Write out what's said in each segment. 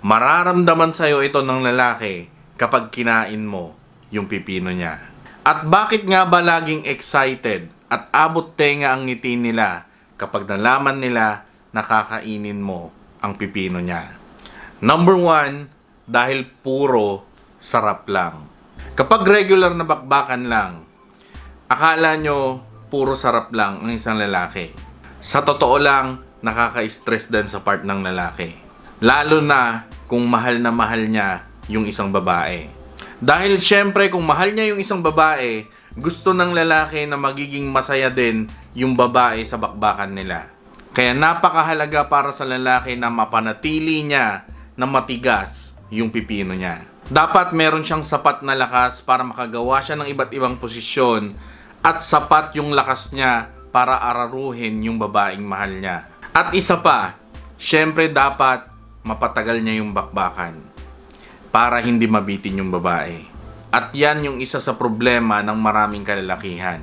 Mararamdaman sa'yo ito ng lalaki kapag kinain mo yung pipino niya. At bakit nga ba laging excited at abot tenga ang ngiti nila kapag nalaman nila na kakainin mo ang pipino niya? Number 1, dahil puro sarap lang. Kapag regular na bakbakan lang, akala nyo puro sarap lang ang isang lalaki. Sa totoo lang, nakaka-stress din sa part ng lalaki. Lalo na kung mahal na mahal niya yung isang babae. Dahil syempre kung mahal niya yung isang babae, gusto ng lalaki na magiging masaya din yung babae sa bakbakan nila. Kaya napakahalaga para sa lalaki na mapanatili niya na matigas yung pipino niya. Dapat meron siyang sapat na lakas para makagawa siya ng iba't ibang posisyon at sapat yung lakas niya para araruhin yung babaeng mahal niya. At isa pa, syempre dapat mapatagal niya yung bakbakan para hindi mabitin yung babae. At yan yung isa sa problema ng maraming kalalakihan.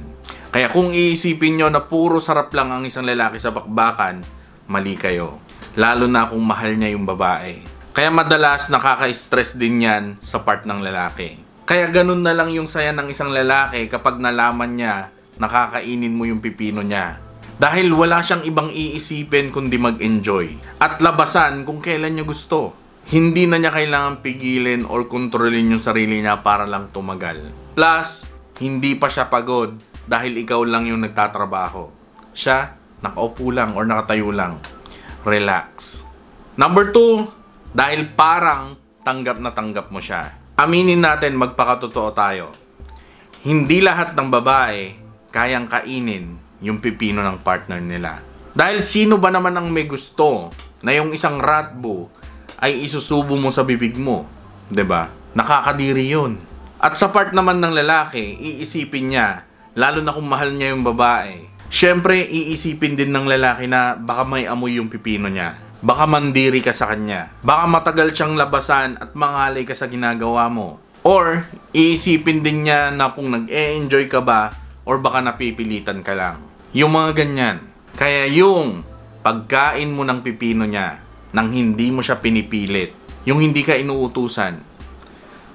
Kaya kung iisipin nyo na puro sarap lang ang isang lalaki sa bakbakan, mali kayo. Lalo na kung mahal niya yung babae. Kaya madalas nakaka-stress din yan sa part ng lalaki. Kaya ganun na lang yung saya ng isang lalaki kapag nalaman niya nakakainin mo yung pipino niya. Dahil wala siyang ibang iisipin kundi mag-enjoy. At labasan kung kailan niya gusto. Hindi na niya kailangan pigilin or kontrolin yung sarili niya para lang tumagal. Plus, hindi pa siya pagod dahil ikaw lang yung nagtatrabaho. Siya, nakaupo lang or nakatayo lang. Relax. Number 2, dahil parang tanggap na tanggap mo siya. Aminin natin, magpakatotoo tayo. Hindi lahat ng babae kayang kainin yung pipino ng partner nila. Dahil sino ba naman ang may gusto na yung isang ratbo ay isusubo mo sa bibig mo? 'Di ba? Nakakadiri yun. At sa part naman ng lalaki, iisipin niya, lalo na kung mahal niya yung babae, syempre iisipin din ng lalaki na baka may amoy yung pipino niya. Baka mandiri ka sa kanya. Baka matagal siyang labasan at mangalay ka sa ginagawa mo. Or iisipin din niya na kung nag-e-enjoy ka ba or baka napipilitan ka lang. Yung mga ganyan. Kaya yung pagkain mo ng pipino niya nang hindi mo siya pinipilit, yung hindi ka inuutusan,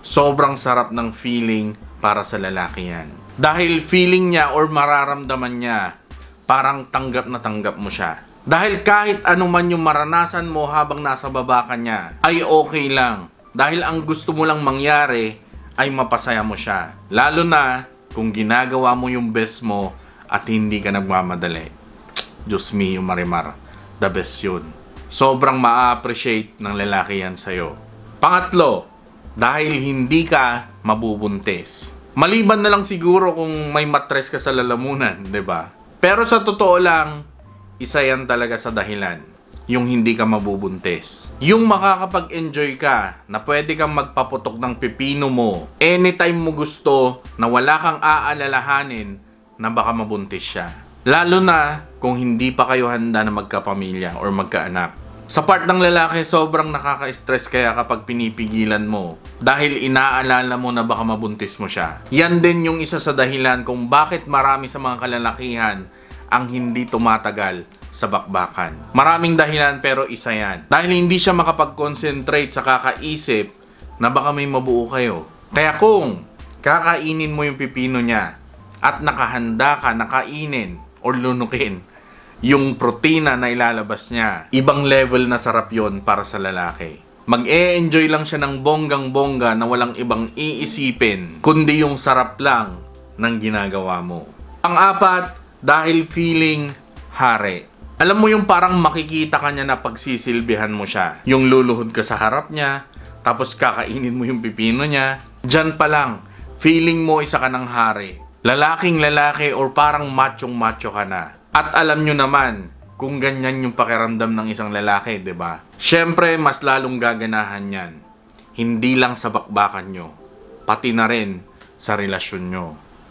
sobrang sarap ng feeling para sa lalaki yan. Dahil feeling niya or mararamdaman niya, parang tanggap na tanggap mo siya. Dahil kahit ano man yung maranasan mo habang nasa baba ka niya, ay okay lang. Dahil ang gusto mo lang mangyari ay mapasaya mo siya. Lalo na kung ginagawa mo yung best mo at hindi ka nagmamadali. Diyos me, yung Marimar, the best yun. Sobrang ma-appreciate ng lalaki yan sa'yo. Pangatlo, dahil hindi ka mabubuntis. Maliban na lang siguro kung may matres ka sa lalamunan, 'di ba? Pero sa totoo lang, isa yan talaga sa dahilan, yung hindi ka mabubuntis. Yung makakapag-enjoy ka na pwede kang magpaputok ng pipino mo anytime mo gusto na wala kang aalalahanin na baka mabuntis siya. Lalo na kung hindi pa kayo handa na magkapamilya or magkaanak. Sa part ng lalaki, sobrang nakaka-stress kaya kapag pinipigilan mo dahil inaalala mo na baka mabuntis mo siya. Yan din yung isa sa dahilan kung bakit marami sa mga kalalakihan ang hindi tumatagal sa bakbakan. Maraming dahilan pero isa yan. Dahil hindi siya makapag-concentrate sa kakaisip na baka may mabuo kayo. Kaya kung kakainin mo yung pipino niya at nakahanda ka na kainin or lunukin yung protina na ilalabas niya, ibang level na sarap yon para sa lalaki. Mag-e-enjoy lang siya ng bonggang-bongga na walang ibang iisipin kundi yung sarap lang ng ginagawa mo. Pang-apat, dahil feeling hari. Alam mo yung parang makikita ka niya na pagsisilbihan mo siya. Yung luluhod ka sa harap niya, tapos kakainin mo yung pipino niya. Diyan pa lang, feeling mo isa ka ng hari. Lalaking lalaki or parang machong-macho ka na. At alam nyo naman, kung ganyan yung pakiramdam ng isang lalaki, 'di ba? Syempre, mas lalong gaganahan yan. Hindi lang sa bakbakan nyo, pati na rin sa relasyon nyo.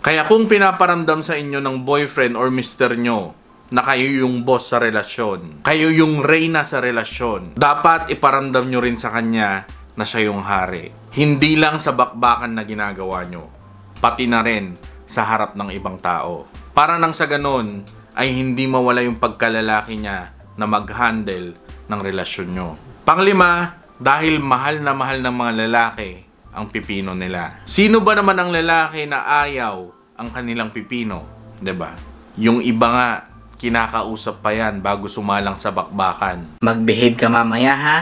Kaya kung pinaparamdam sa inyo ng boyfriend or mister nyo na kayo yung boss sa relasyon, kayo yung reyna sa relasyon, dapat iparamdam nyo rin sa kanya na siya yung hari. Hindi lang sa bakbakan na ginagawa nyo, pati na rin sa harap ng ibang tao. Para nang sa ganun, ay hindi mawala yung pagkalalaki niya na mag-handle ng relasyon nyo. Panglima, Dahil mahal ng mga lalaki ang pipino nila. Sino ba naman ang lalaki na ayaw ang kanilang pipino? 'Di ba? Yung iba nga, kinakausap pa yan bago sumalang sa bakbakan. Mag-behave ka mamaya ha.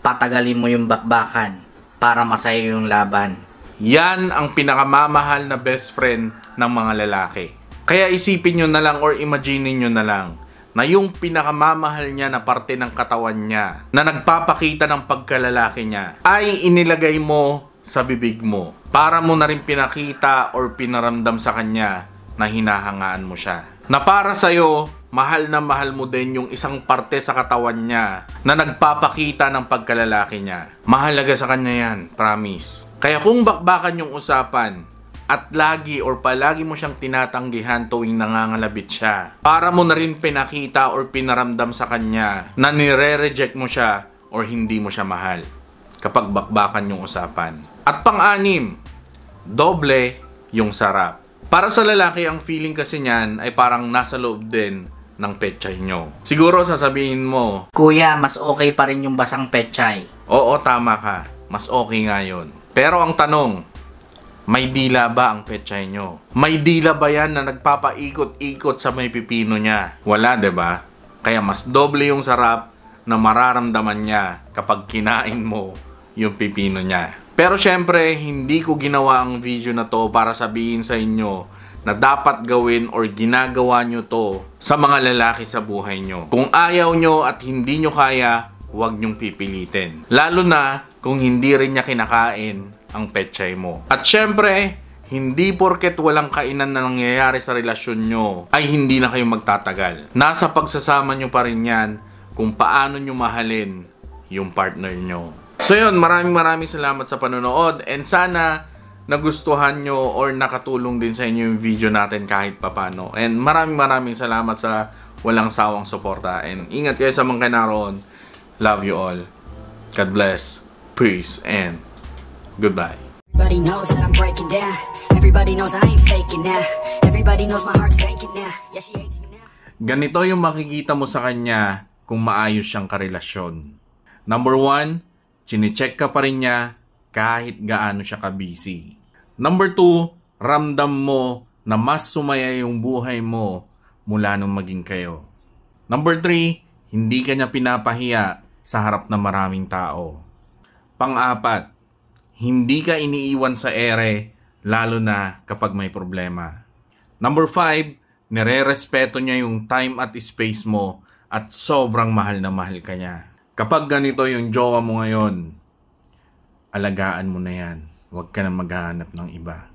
Patagalin mo yung bakbakan para masaya yung laban. Yan ang pinakamamahal na best friend ng mga lalaki. Kaya isipin nyo na lang or imagine nyo na lang na yung pinakamamahal niya na parte ng katawan niya na nagpapakita ng pagkalalaki niya ay inilagay mo sa bibig mo para mo na rin pinakita or pinaramdam sa kanya na hinahangaan mo siya. Na para sa'yo, mahal na mahal mo din yung isang parte sa katawan niya na nagpapakita ng pagkalalaki niya. Mahalaga sa kanya yan, promise. Kaya kung bakbakan yung usapan at lagi or palagi mo siyang tinatanggihan tuwing nangangalabit siya, para mo na rin pinakita or pinaramdam sa kanya na nire-reject mo siya or hindi mo siya mahal kapag bakbakan yung usapan. At pang-anim, doble yung sarap. Para sa lalaki, ang feeling kasi niyan ay parang nasa loob din ng pechay nyo. Siguro sasabihin mo, Kuya, mas okay pa rin yung basang pechay. oo, tama ka. Mas okay nga yun. Pero ang tanong, may dila ba ang pechay nyo? May dila ba yan na nagpapaikot-ikot sa may pipino niya? Wala, 'di ba? Kaya mas doble yung sarap na mararamdaman niya kapag kinain mo yung pipino niya. Pero syempre, hindi ko ginawa ang video na to para sabihin sa inyo na dapat gawin or ginagawa nyo to sa mga lalaki sa buhay nyo. Kung ayaw nyo at hindi nyo kaya, huwag nyong pipilitin. Lalo na kung hindi rin niya kinakain ang pechay mo. At syempre, hindi porket walang kainan na nangyayari sa relasyon nyo ay hindi na kayo magtatagal. Nasa pagsasama nyo pa rin yan kung paano nyo mahalin yung partner nyo. So yun, maraming salamat sa panonood and sana nagustuhan nyo or nakatulong din sa inyo yung video natin kahit papano. And maraming salamat sa walang sawang suporta. And ingat kayo sa mga naroon. Love you all. God bless. Peace and goodbye. Everybody knows that I'm breaking down. Everybody knows I ain't faking now. Everybody knows my heart's vacant now. Yeah, she hates me now. Ganito yung makikita mo sa kanya kung maayos siyang karelasyon. Number 1, chine-check ka pa rin niya kahit gaano siya ka-busy. Number 2, ramdam mo na mas sumaya yung buhay mo mula nung maging kayo. Number 3, hindi ka niya pinapahiya sa harap ng maraming tao. Pang-4, hindi ka iniiwan sa ere lalo na kapag may problema. Number 5, nire-respeto niya yung time at space mo at sobrang mahal na mahal ka niya. Kapag ganito yung jowa mo ngayon, alagaan mo na yan. Huwag ka na maghahanap ng iba.